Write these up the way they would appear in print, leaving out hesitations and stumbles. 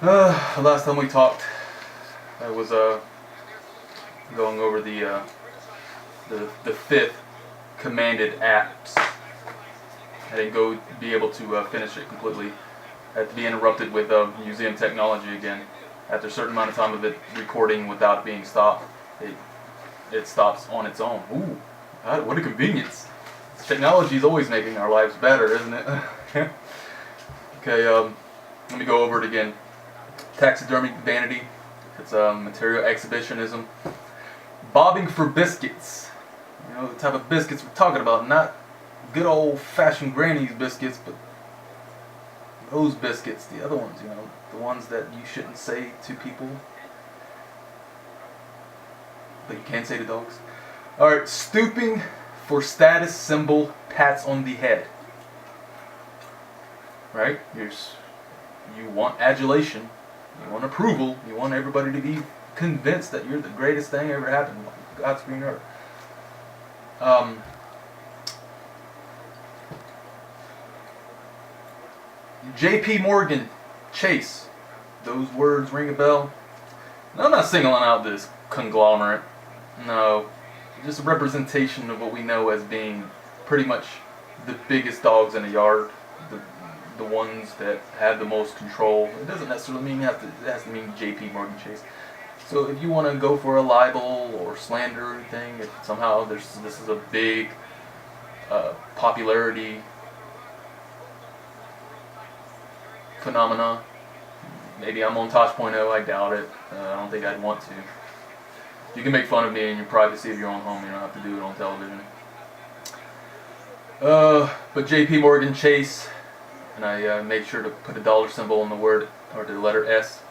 Last time we talked, I was going over the fifth commanded apps. I didn't go be able to finish it completely. I had to be interrupted with museum technology again. After a certain amount of time of it recording without being stopped, it stops on its own. Ooh, what a convenience! Technology is always making our lives better, isn't it? Okay, let me go over it again. Taxidermy vanity. It's material exhibitionism. Bobbing for biscuits. You know, the type of biscuits we're talking about, not good old-fashioned granny's biscuits, but those biscuits, the other ones, you know, the ones that you shouldn't say to people, but you can say to dogs. Alright, stooping for status symbol pats on the head. Right? You want adulation, you want approval, you want everybody to be convinced that you're the greatest thing ever happened on God's green earth. J.P. Morgan Chase. Those words ring a bell. Now, I'm not singling out this conglomerate. No. Just a representation of what we know as being pretty much the biggest dogs in the yard. The ones that have the most control. It doesn't necessarily mean it has to mean J.P. Morgan Chase. So if you want to go for a libel or slander or anything, if somehow this is a big popularity phenomena, maybe I'm on Tosh.0, I doubt it. I don't think I'd want to. You can make fun of me in your privacy of your own home, you don't have to do it on television. But J.P. Morgan Chase, and I made sure to put a dollar symbol in the word, or the letter S.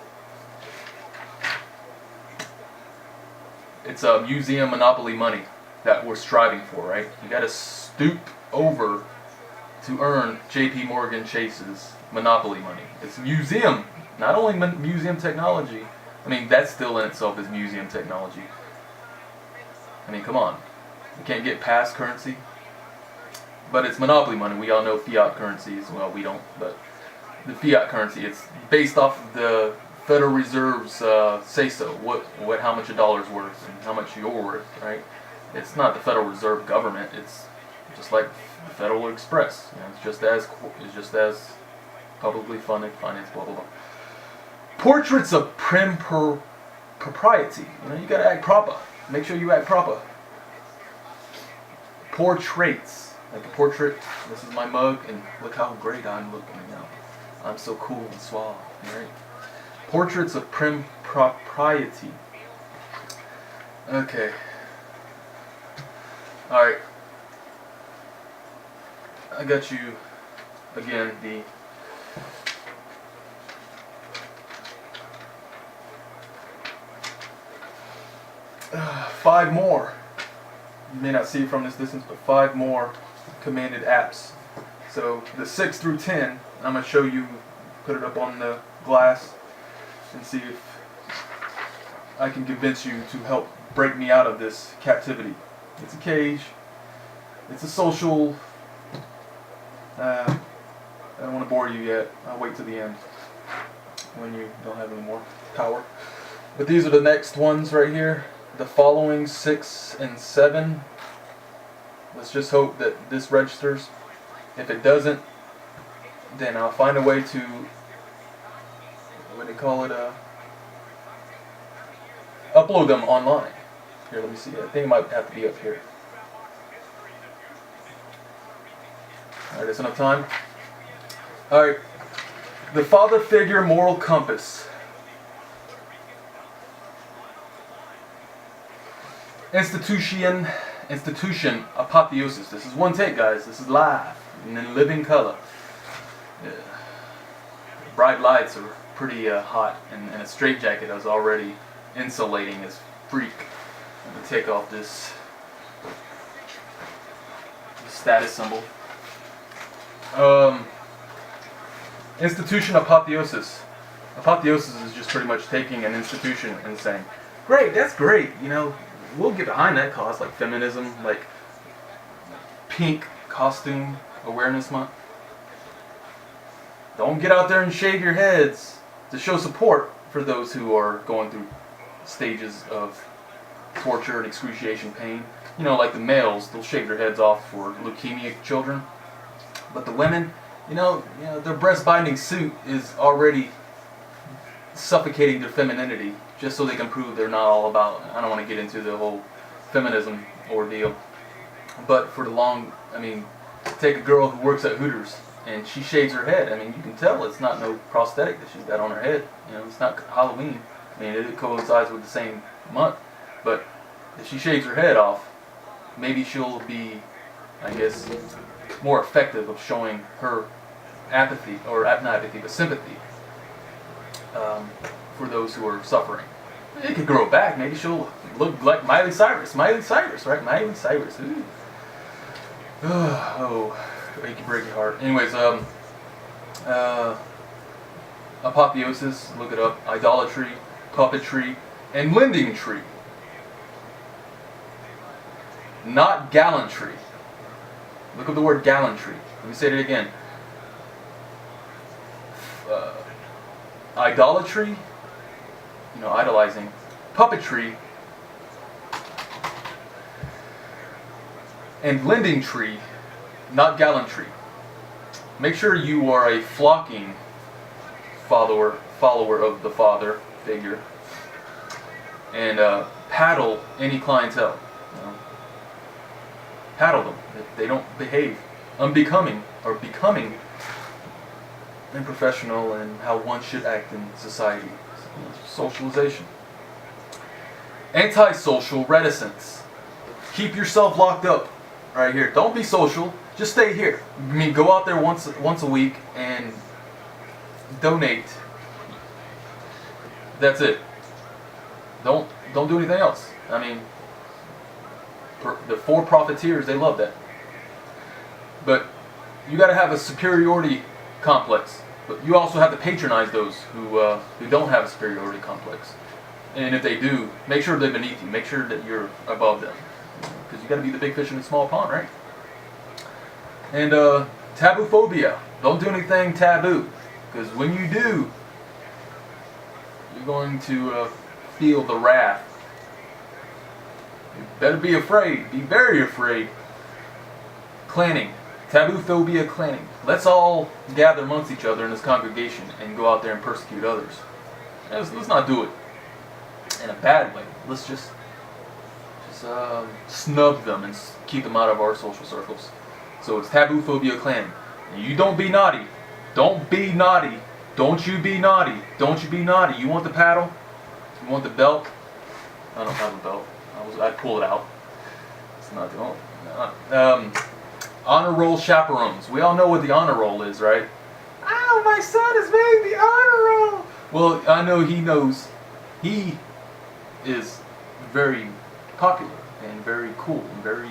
It's a museum monopoly money that we're striving for, right? You gotta stoop over to earn J.P. Morgan Chase's monopoly money. It's museum, not only museum technology. I mean, that still in itself is museum technology. I mean, come on. You can't get past currency. But it's monopoly money. We all know fiat currencies. Well, we don't, but the fiat currency, it's based off of the Federal Reserve's say-so, how much a dollar's worth and how much you're worth, right? It's not the Federal Reserve government. It's just like the Federal Express. You know, it's just as publicly funded, financed, blah blah blah. Portraits of prim propriety. You know, you gotta act proper. Make sure you act proper. Portraits. Like a portrait, this is my mug, and look how great I'm looking now. I'm so cool and suave, right? Portraits of prim propriety. Okay. Alright. I got you, again, the five more. You may not see it from this distance, but 5 more commanded apps. So the 6 through 10, I'm going to show you, put it up on the glass, and see if I can convince you to help break me out of this captivity. It's a cage. It's a social. I don't want to bore you yet. I'll wait till the end when you don't have any more power. But these are the next ones right here. The following 6 and 7. Let's just hope that this registers. If it doesn't, then I'll find a way to, what do they call it, upload them online. Here, let me see. I think it might have to be up here. Alright, that's enough time. Alright. The father figure moral compass. Institution apotheosis. This is one take, guys. This is live and in living color. Yeah. Bright lights are pretty hot, and a straitjacket is already insulating as freak. I'm gonna take off this status symbol. Institution apotheosis. Apotheosis is just pretty much taking an institution and saying, "Great, that's great. You know, we'll get behind that cause, like feminism, like pink costume awareness month. Don't get out there and shave your heads. to show support for those who are going through stages of torture and excruciation pain. You know, like the males, they'll shave their heads off for leukemic children. But the women, their breast binding suit is already suffocating their femininity just so they can prove they're not all about, I don't want to get into the whole feminism ordeal. But for take a girl who works at Hooters and she shaves her head. You can tell it's not no prosthetic that she's got on her head. It's not Halloween. It coincides with the same month. But if she shaves her head off, maybe she'll be, I guess, more effective of showing her apathy, or not apathy, but sympathy for those who are suffering. It could grow back. Maybe she'll look like Miley Cyrus. Miley Cyrus, right? Miley Cyrus. Ooh. Oh, achy breaky heart. Anyways, apotheosis, look it up. Idolatry, puppetry, and lending tree. Not gallantry. Look up the word gallantry. Let me say it again. Idolatry, idolizing. Puppetry. And lending tree, not gallantry. Make sure you are a flocking follower of the father figure. And paddle any clientele. Paddle them if they don't behave unbecoming or becoming unprofessional and how one should act in society. Socialization. Antisocial reticence. Keep yourself locked up right here. Don't be social. Just stay here. Go out there once a week and donate. That's it. Don't do anything else. The for-profiteers, they love that. But you got to have a superiority complex. But you also have to patronize those who don't have a superiority complex. And if they do, make sure they're beneath you. Make sure that you're above them. Because you got to be the big fish in the small pond, right? And taboo phobia. Don't do anything taboo. Because when you do, you're going to feel the wrath. You better be afraid. Be very afraid. Clanning. Taboo phobia clanning. Let's all gather amongst each other in this congregation and go out there and persecute others. Let's not do it in a bad way. Let's just snub them and keep them out of our social circles. So it's taboo phobia clanning. And you don't be naughty. Don't be naughty. Don't you be naughty. Don't you be naughty. You want the paddle? You want the belt? I don't have a belt. I'd pull it out. It's not the honor roll chaperones. We all know what the honor roll is, right? Oh, my son has made the honor roll. Well, I know he knows. He is very popular and very cool and very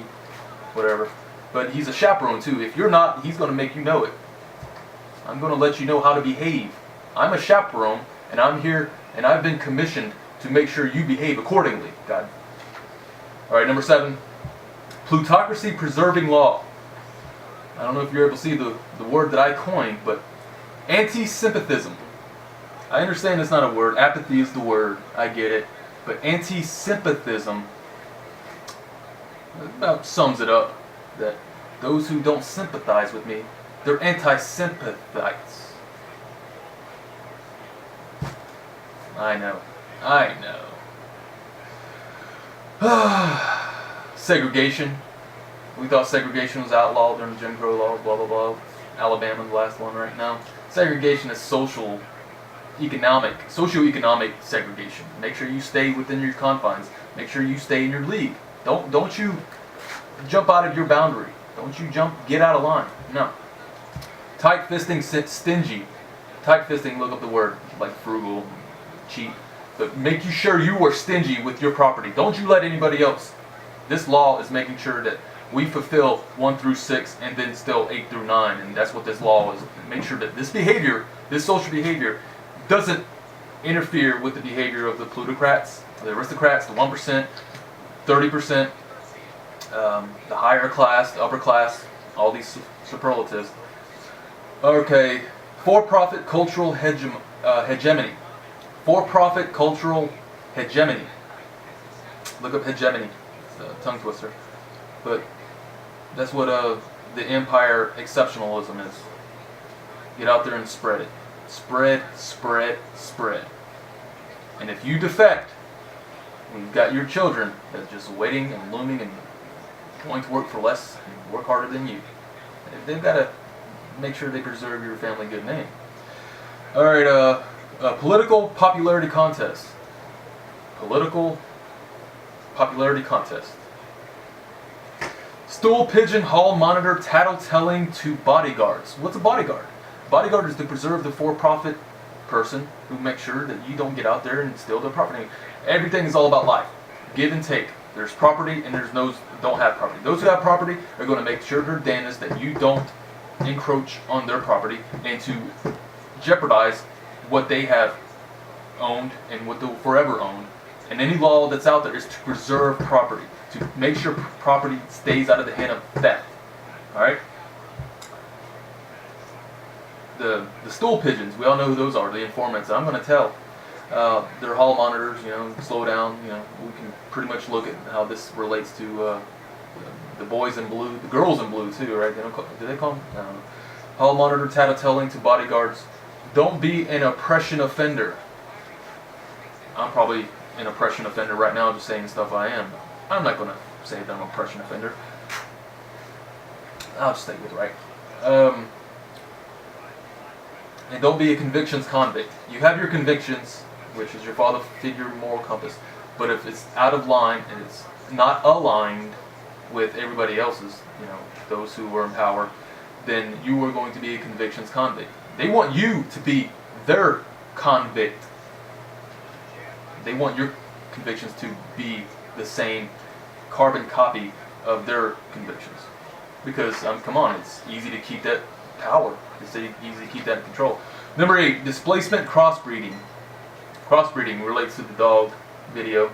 whatever. But he's a chaperone too. If you're not, he's going to make you know it. I'm going to let you know how to behave. I'm a chaperone, and I'm here, and I've been commissioned to make sure you behave accordingly, God. All right, number 7. Plutocracy preserving law. I don't know if you're able to see the word that I coined, but anti-sympathism. I understand it's not a word. Apathy is the word. I get it. But anti-sympathism about sums it up. That those who don't sympathize with me, they're anti-sympathites. I know. Segregation. We thought segregation was outlawed during the Jim Crow laws, blah, blah, blah. Alabama, the last one right now. Segregation is socioeconomic segregation. Make sure you stay within your confines. Make sure you stay in your league. Don't you jump out of your boundary. Don't you get out of line. No. Tight-fisting, stingy. Tight-fisting, look up the word, like frugal, cheap. But make sure you are stingy with your property. Don't you let anybody else. This law is making sure that we fulfill 1 through 6 and then still 8 through 9. And that's what this law is. Make sure that this behavior, this social behavior, doesn't interfere with the behavior of the plutocrats, the aristocrats, the 1%, 30%, the higher class, the upper class, all these superlatives. Okay, for-profit cultural hegemony. For-profit cultural hegemony. Look up hegemony. It's a tongue twister. But that's what the empire exceptionalism is. Get out there and spread it. Spread, spread, spread. And if you defect, you've got your children that's just waiting and looming and going to work for less and work harder than you. They've got to make sure they preserve your family good name. Alright, political popularity contest. Political popularity contest. Stool pigeon hall monitor tattletelling to bodyguards. What's a bodyguard? Bodyguard is to preserve the for-profit person who makes sure that you don't get out there and steal their property. Everything is all about life. Give and take. There's property and there's those who don't have property. Those who have property are going to make sure their damnedest that you don't encroach on their property and to jeopardize what they have owned and what they'll forever own. And any law that's out there is to preserve property, to make sure property stays out of the hand of theft. Alright? The stool pigeons, we all know who those are, the informants. I'm going to tell. They're hall monitors, slow down. We can pretty much look at how this relates to the boys in blue, the girls in blue too, right? Do they call them? I don't know. Hall monitor tattletelling to bodyguards. Don't be an oppression offender. I'm probably an oppression offender right now, just saying stuff I am. I'm not going to say that I'm an oppression offender. I'll just stick with right. And don't be a convictions convict. You have your convictions, which is your father figure moral compass, but if it's out of line and it's not aligned with everybody else's, those who are in power, then you are going to be a convictions convict. They want you to be their convict. They want your convictions to be the same carbon copy of their convictions. Because, come on, it's easy to keep that power. It's easy to keep that in control. Number 8, displacement crossbreeding. Crossbreeding relates to the dog video.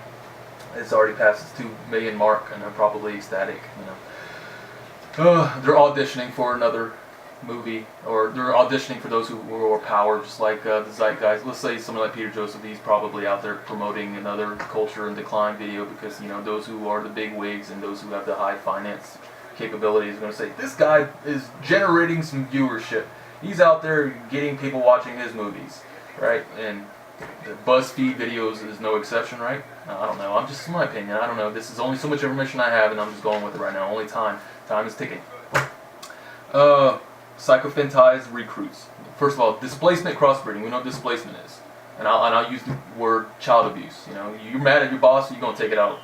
It's already past its 2 million mark, and they're probably ecstatic. They're auditioning for another movie, or they're auditioning for those who are power, just like the Zeitgeist. Let's say someone like Peter Joseph, he's probably out there promoting another culture in decline video because those who are the big wigs and those who have the high finance capabilities are going to say, this guy is generating some viewership. He's out there getting people watching his movies, right? And the BuzzFeed videos is no exception, right? I don't know. I'm just, in my opinion, I don't know. This is only so much information I have, and I'm just going with it right now. Only time. Time is ticking. Psychophantized recruits. First of all, displacement crossbreeding. We know what displacement is. And I'll use the word child abuse. You're mad at your boss, you're going to take it out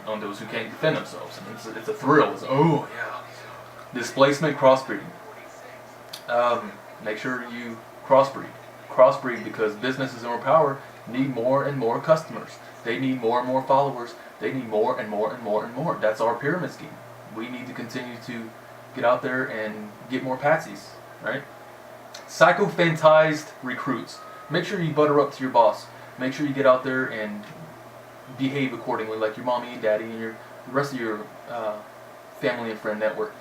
on those who can't defend themselves. And it's a thrill. It's, oh, yeah. Displacement crossbreeding. Make sure you crossbreed. Crossbreed because businesses in power need more and more customers. They need more and more followers. They need more and more and more and more. That's our pyramid scheme. We need to continue to get out there and get more patsies, right? Psychophantized recruits. Make sure you butter up to your boss. Make sure you get out there and behave accordingly, like your mommy and daddy and the rest of your family and friend network.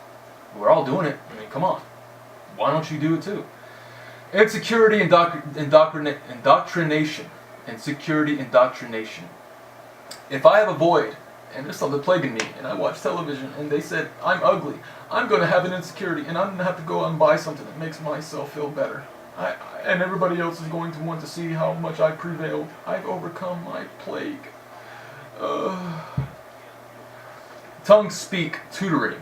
We're all doing it. Come on. Why don't you do it too? Insecurity indoctrination. Insecurity indoctrination. If I have a void and there's something plaguing me and I watch television and they said I'm ugly, I'm going to have an insecurity and I'm going to have to go out and buy something that makes myself feel better. And everybody else is going to want to see how much I prevailed. I've overcome my plague. Tongue speak tutoring.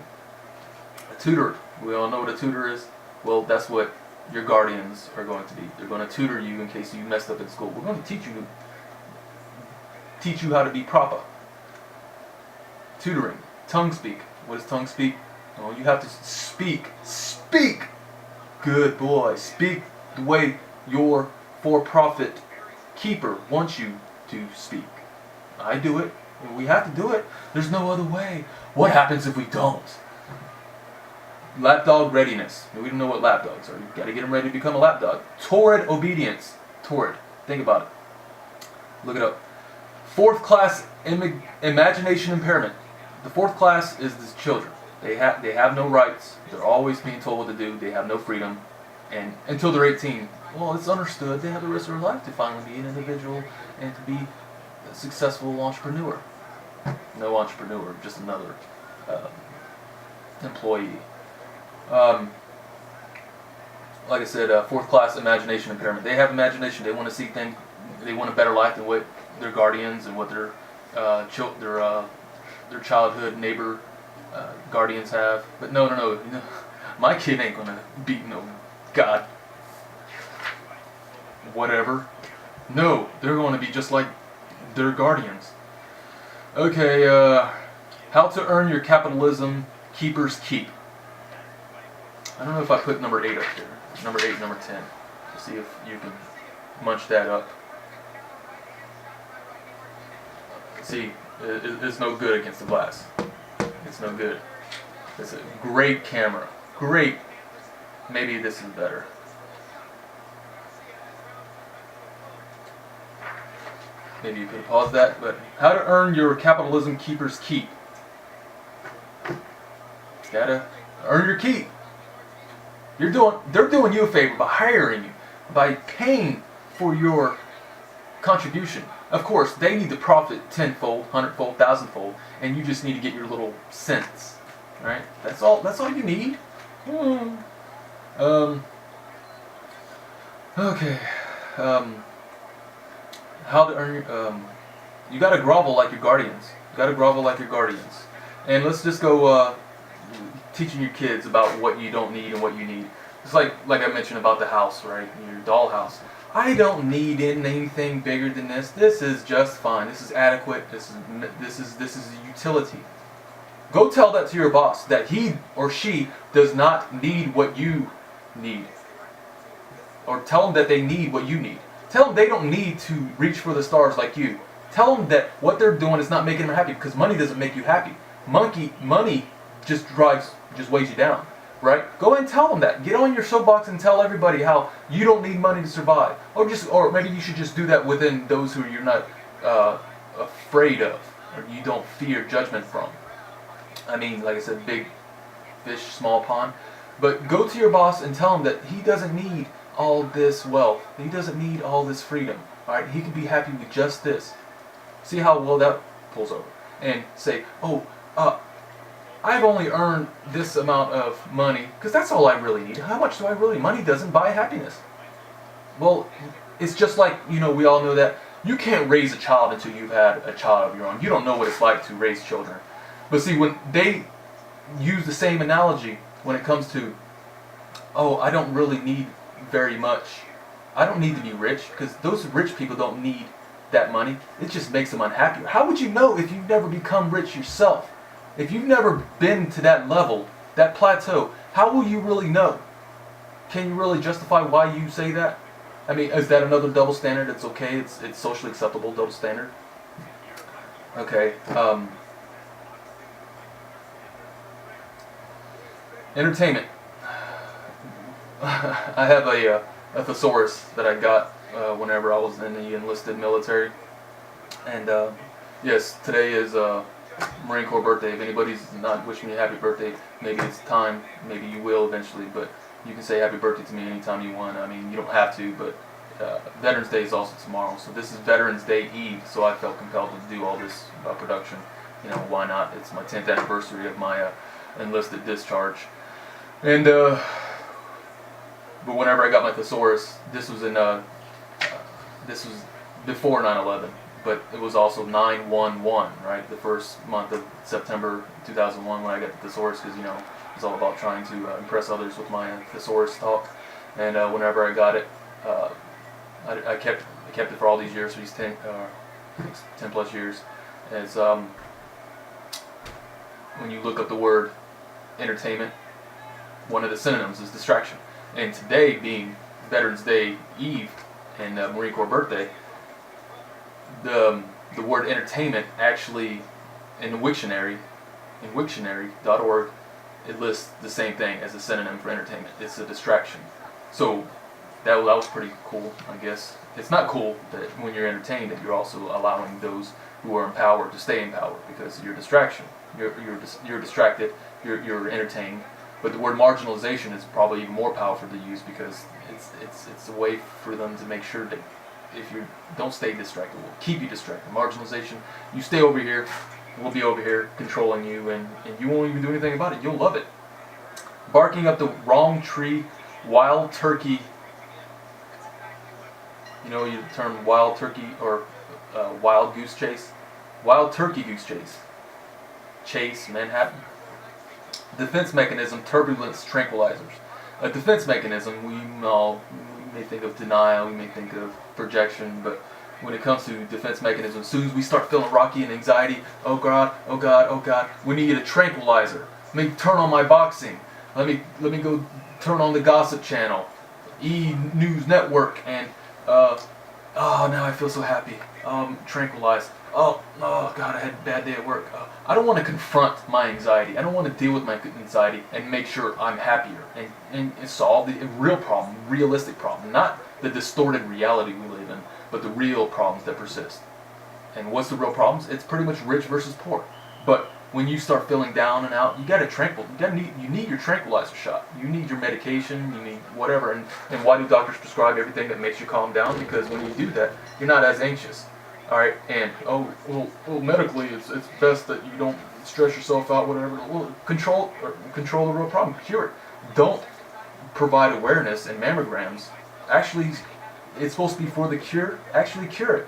A tutor. We all know what a tutor is. Well, that's what your guardians are going to be. They're going to tutor you in case you messed up at school. We're going to teach you how to be proper. Tutoring. Tongue speak. What is tongue speak? Well, you have to speak. Speak! Good boy. Speak the way your for-profit keeper wants you to speak. I do it. We have to do it. There's no other way. What happens if we don't? Lapdog readiness. We don't know what lapdogs are. You've got to get them ready to become a lapdog. Torrid obedience. Torrid. Think about it. Look it up. Fourth class imagination impairment. The fourth class is the children. They have no rights. They're always being told what to do. They have no freedom. and until they're 18, well, it's understood they have the rest of their life to finally be an individual and to be a successful entrepreneur. No entrepreneur, just another employee. Like I said, fourth class imagination impairment. They have imagination. They want to see things. They want a better life than what their guardians and what their childhood neighbor guardians have. But no. My kid ain't gonna beat no god. Whatever. No, they're going to be just like their guardians. Okay, how to earn your capitalism keepers keep. I don't know if I put number 8 up there. Number 8, number 10. Let's see if you can munch that up. See, it's no good against the glass. It's no good. It's a great camera. Great. Maybe this is better. Maybe you could pause that, but how to earn your capitalism keepers keep. Gotta earn your keep. They're doing you a favor by hiring you, by paying for your contribution. Of course, they need to profit tenfold, hundredfold, thousandfold, and you just need to get your little cents. Right? That's all you need. Okay. How to earn you gotta grovel like your guardians. And let's just go teaching your kids about what you don't need and what you need. It's like I mentioned about the house, right? Your dollhouse. I don't need anything bigger than this. This is just fine. This is adequate. This is a utility. Go tell that to your boss that he or she does not need what you need. Or tell them that they need what you need. Tell them they don't need to reach for the stars like you. Tell them that what they're doing is not making them happy, because money doesn't make you happy. Money just weighs you down, right? Go and tell them that. Get on your soapbox and tell everybody how you don't need money to survive. Or maybe you should just do that within those who you're not afraid of, or you don't fear judgment from. I mean, like I said, big fish, small pond. But go to your boss and tell him that he doesn't need all this wealth. He doesn't need all this freedom. All right, he can be happy with just this. See how well that pulls over. And say, I've only earned this amount of money, because that's all I really need. How much do I really need? Money doesn't buy happiness. Well, it's just like, we all know that you can't raise a child until you've had a child of your own. You don't know what it's like to raise children. But see, when they use the same analogy when it comes to, I don't really need very much. I don't need to be rich, because those rich people don't need that money. It just makes them unhappy. How would you know if you've never become rich yourself? If you've never been to that level, that plateau, how will you really know? Can you really justify why you say that? I mean, is that another double standard? It's okay, it's socially acceptable double standard? Okay. Entertainment. I have a thesaurus that I got whenever I was in the enlisted military. And yes, today is Marine Corps birthday. If anybody's not wishing me a happy birthday, maybe it's time. Maybe you will eventually, but you can say happy birthday to me anytime you want. I mean, you don't have to, but Veterans Day is also tomorrow. So this is Veterans Day Eve, so I felt compelled to do all this production. Why not? It's my 10th anniversary of my enlisted discharge. And but whenever I got my thesaurus, this was before 9/11, but it was also 9/11, right? The first month of September 2001 when I got the thesaurus, because it's all about trying to impress others with my thesaurus talk. And whenever I got it, I kept it for all these years, for these 10 plus years. And it's when you look up the word entertainment, one of the synonyms is distraction. And today, being Veterans Day Eve and Marine Corps birthday, the word entertainment actually in Wiktionary.org, it lists the same thing as a synonym for entertainment. It's a distraction. So that was pretty cool, I guess. It's not cool that when you're entertained that you're also allowing those who are in power to stay in power, because you're distraction. You're distracted. You're entertained. But the word marginalization is probably even more powerful to use because it's a way for them to make sure that if you don't stay distracted, we'll keep you distracted. Marginalization, you stay over here, we'll be over here controlling you, and you won't even do anything about it. You'll love it. Barking up the wrong tree, wild turkey. You know the term wild turkey or wild goose chase? Wild turkey goose chase. Chase, Manhattan. Defense mechanism, turbulence, tranquilizers. A defense mechanism, we may think of denial, we may think of projection, but when it comes to defense mechanism, as soon as we start feeling rocky and anxiety, oh God, oh God, oh God, we need a tranquilizer. Let me turn on my boxing. Let me go turn on the gossip channel, E! News Network, and now I feel so happy. Tranquilized. Oh God, I had a bad day at work. I don't want to confront my anxiety. I don't want to deal with my anxiety and make sure I'm happier and solve the real problem, realistic problem, not the distorted reality we live in, but the real problems that persist. And what's the real problems? It's pretty much rich versus poor. But when you start feeling down and out, you need your tranquilizer shot. You need your medication, you need whatever. And why do doctors prescribe everything that makes you calm down? Because when you do that, you're not as anxious. All right, and medically, it's best that you don't stress yourself out, whatever. Well, control the real problem, cure it. Don't provide awareness and mammograms. Actually, it's supposed to be for the cure. Actually, cure it.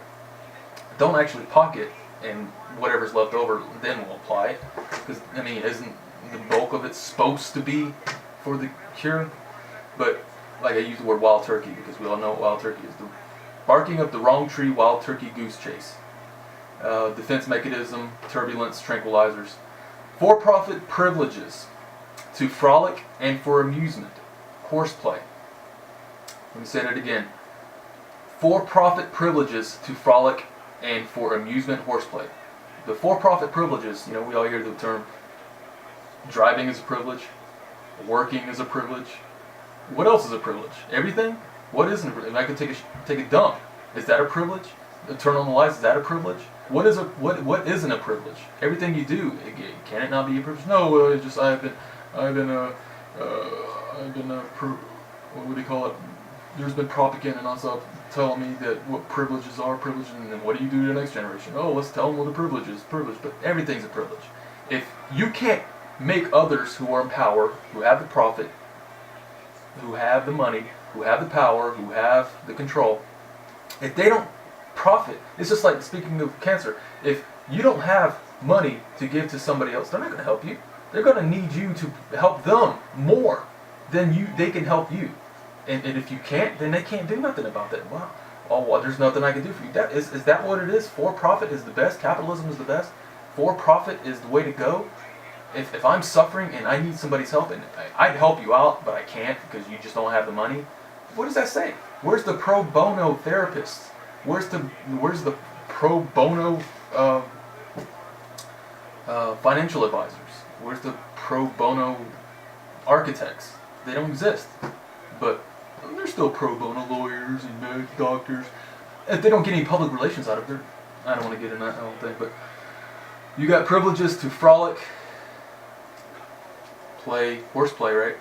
Don't actually pocket and whatever's left over, then we'll apply it. Because isn't the bulk of it supposed to be for the cure? But like I use the word wild turkey because we all know what wild turkey is. Barking up the wrong tree, wild turkey goose chase. Defense mechanism, turbulence, tranquilizers. For-profit privileges to frolic and for amusement. Horseplay. Let me say that again. For-profit privileges to frolic and for amusement, horseplay. The for-profit privileges, we all hear the term driving is a privilege, working is a privilege. What else is a privilege? Everything? What isn't a privilege? I could take a dump. Is that a privilege? Turn on the lights. Is that a privilege? What isn't a privilege? Everything you do, can it not be a privilege? No, it's just I've been what would you call it? There's been propaganda nonstop telling me that what privileges are privileges, and then what do you do to the next generation? Oh, let's tell them what a privilege is. Privilege, but everything's a privilege. If you can't make others who are in power, who have the profit, who have the money, who have the power, who have the control, if they don't profit, it's just like speaking of cancer. If you don't have money to give to somebody else, they're not going to help you. They're going to need you to help them more than they can help you. And if you can't, then they can't do nothing about that. Wow. Well, there's nothing I can do for you. Is that what it is? For-profit is the best. Capitalism is the best. For-profit is the way to go. If I'm suffering and I need somebody's help, and I'd help you out, but I can't because you just don't have the money. What does that say? Where's the pro bono therapists? Where's the pro bono financial advisors? Where's the pro bono architects? They don't exist. But there's still pro bono lawyers and doctors. If they don't get any public relations out of it, I don't want to get in that, I don't think. But you got privileges to frolic, play, horseplay, right?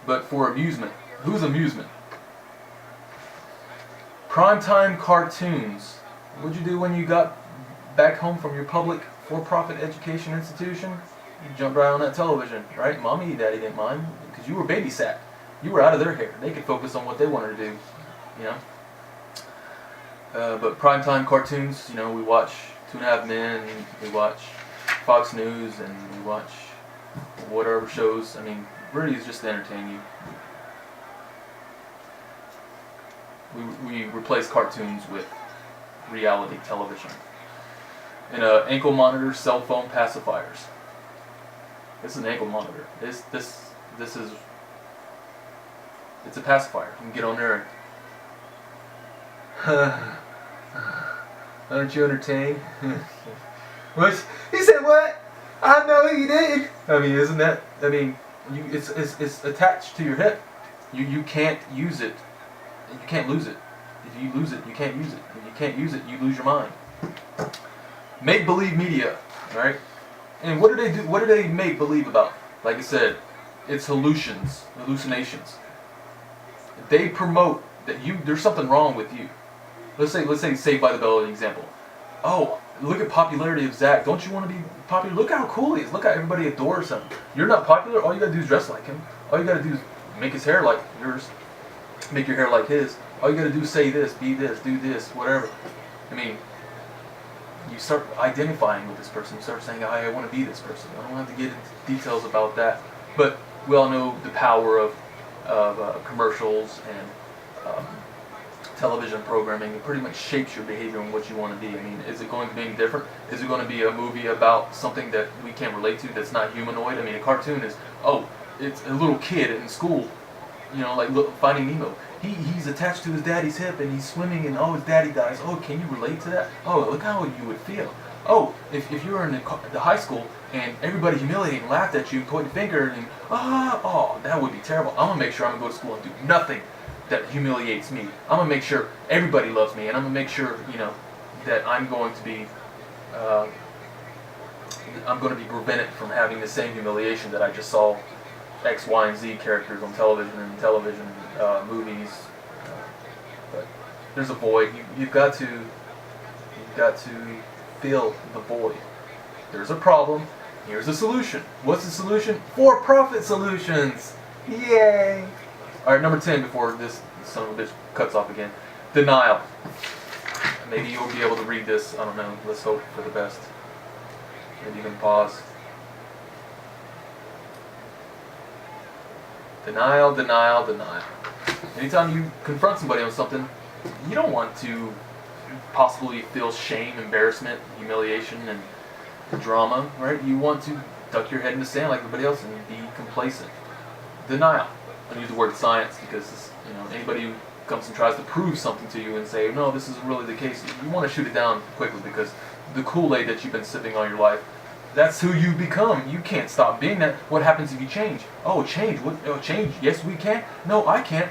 But for amusement. Who's amusement? Primetime cartoons. What'd you do when you got back home from your public for-profit education institution? You jumped right on that television, right? Mommy and Daddy didn't mind because you were babysat. You were out of their hair. They could focus on what they wanted to do, But primetime cartoons, we watch 2.5 Men, we watch Fox News, and we watch whatever shows. Really it's just to entertain you. We replace cartoons with reality television. And ankle monitors, cell phone pacifiers. This is an ankle monitor. This is. It's a pacifier. You can get on there and aren't you entertained? What? He said what? I know he did. Isn't that? It's attached to your hip. You can't use it. You can't lose it. If you lose it, you can't use it. If you can't use it, you lose your mind. Make-believe media, right? And what do they do? What do they make believe about? Like I said, It's hallucinations. They promote that there's something wrong with you. Let's say Saved by the Bell an example. Oh, look at popularity of Zach. Don't you want to be popular? Look how cool he is. Look how everybody adores him. You're not popular. All you gotta do is dress like him. All you gotta do is make his hair like yours. Make your hair like his. All you gotta do is say this, be this, do this, whatever. I mean, you start identifying with this person. You start saying, I want to be this person. I don't have to get into details about that. But we all know the power of commercials and television programming. It pretty much shapes your behavior and what you want to be. I mean, is it going to be any different? Is it going to be a movie about something that we can't relate to, that's not humanoid? I mean, a cartoon is, it's a little kid in school, like Finding Nemo. He's attached to his daddy's hip and he's swimming and his daddy dies. Oh, can you relate to that? Oh, look how you would feel. Oh, if you were in the high school and everybody humiliated and laughed at you, pointed a finger and that would be terrible. I'm gonna make sure I'm gonna go to school and do nothing that humiliates me. I'm gonna make sure everybody loves me, and I'm gonna make sure that I'm going to be prevented from having the same humiliation that I just saw X, Y, and Z characters on television and movies. But there's a void. You've got to fill the void. There's a problem. Here's a solution. What's the solution? For-profit solutions. Yay! All right, number 10 before this son of a bitch cuts off again. Denial. Maybe you'll be able to read this. I don't know. Let's hope for the best. Maybe you can pause. Denial, denial, denial. Anytime you confront somebody on something, you don't want to possibly feel shame, embarrassment, humiliation, and drama, right? You want to duck your head in the sand like everybody else and be complacent. Denial. I use the word science because anybody who comes and tries to prove something to you and say, no, this isn't really the case, you want to shoot it down quickly, because the Kool-Aid that you've been sipping all your life, that's who you become. You can't stop being that. What happens if you change? Oh, change. What? Oh, change. Yes, we can. No, I can't.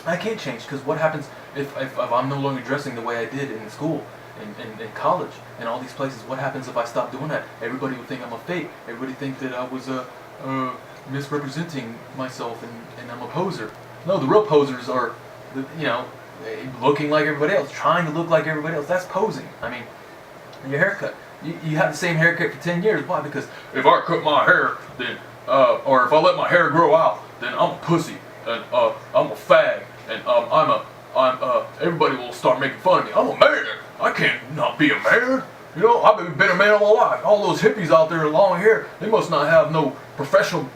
I can't change, because what happens if I'm no longer dressing the way I did in school, in college, and all these places? What happens if I stop doing that? Everybody would think I'm a fake. Everybody think that I was misrepresenting myself and I'm a poser. No, the real posers are, looking like everybody else, trying to look like everybody else. That's posing. I mean, your haircut. You have the same haircut for 10 years. Why? Because if I cut my hair, then, or if I let my hair grow out, then I'm a pussy, and I'm a fag, and everybody will start making fun of me. I'm a man. I can't not be a man. I've been a man all my life. All those hippies out there with long hair, they must not have no professional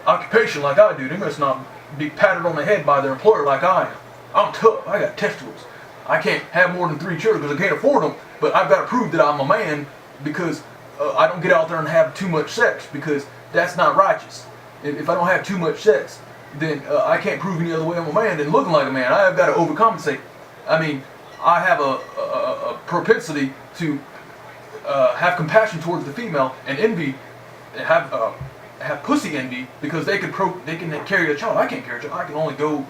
occupation like I do. They must not be patted on the head by their employer like I am. I'm tough. I got testicles. I can't have more than 3 children because I can't afford them. But I've got to prove that I'm a man, because I don't get out there and have too much sex, because that's not righteous. If I don't have too much sex, then I can't prove any other way I'm a man than looking like a man. I've got to overcompensate. I mean, I have a propensity to have compassion towards the female and envy, have pussy envy, because they can carry a child. I can't carry a child. I can only go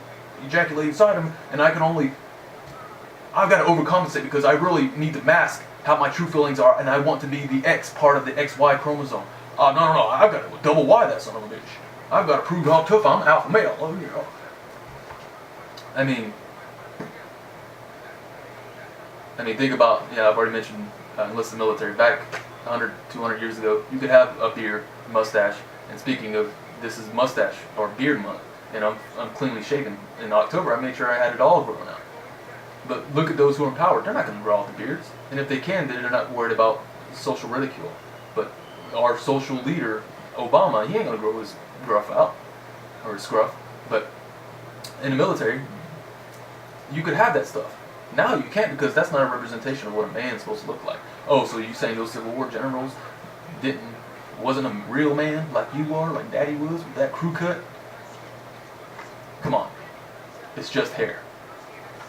ejaculate inside them, and I've got to overcompensate, because I really need to mask how my true feelings are, and I want to be the X part of the XY chromosome. No, I've got to double Y that son of a bitch. I've got to prove how tough I'm, alpha male. I mean, think about, I've already mentioned enlisted military. Back 100, 200 years ago, you could have a beard, mustache, and speaking of, this is mustache or beard month, and I'm cleanly shaven. In October, I made sure I had it all grown out. But look at those who are in power. They're not going to grow out the beards. And if they can, they're not worried about social ridicule. But our social leader, Obama, he ain't going to grow his gruff out, or his scruff. But in the military, you could have that stuff. Now you can't, because that's not a representation of what a man's supposed to look like. Oh, so you saying those Civil War generals wasn't a real man like you are, like Daddy was, with that crew cut? Come on. It's just hair.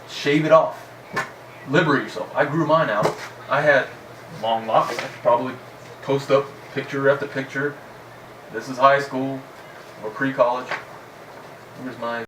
Shave it off. Liberate yourself. I grew mine out. I had long locks. I could probably post up picture after picture. This is high school or pre-college. Here's my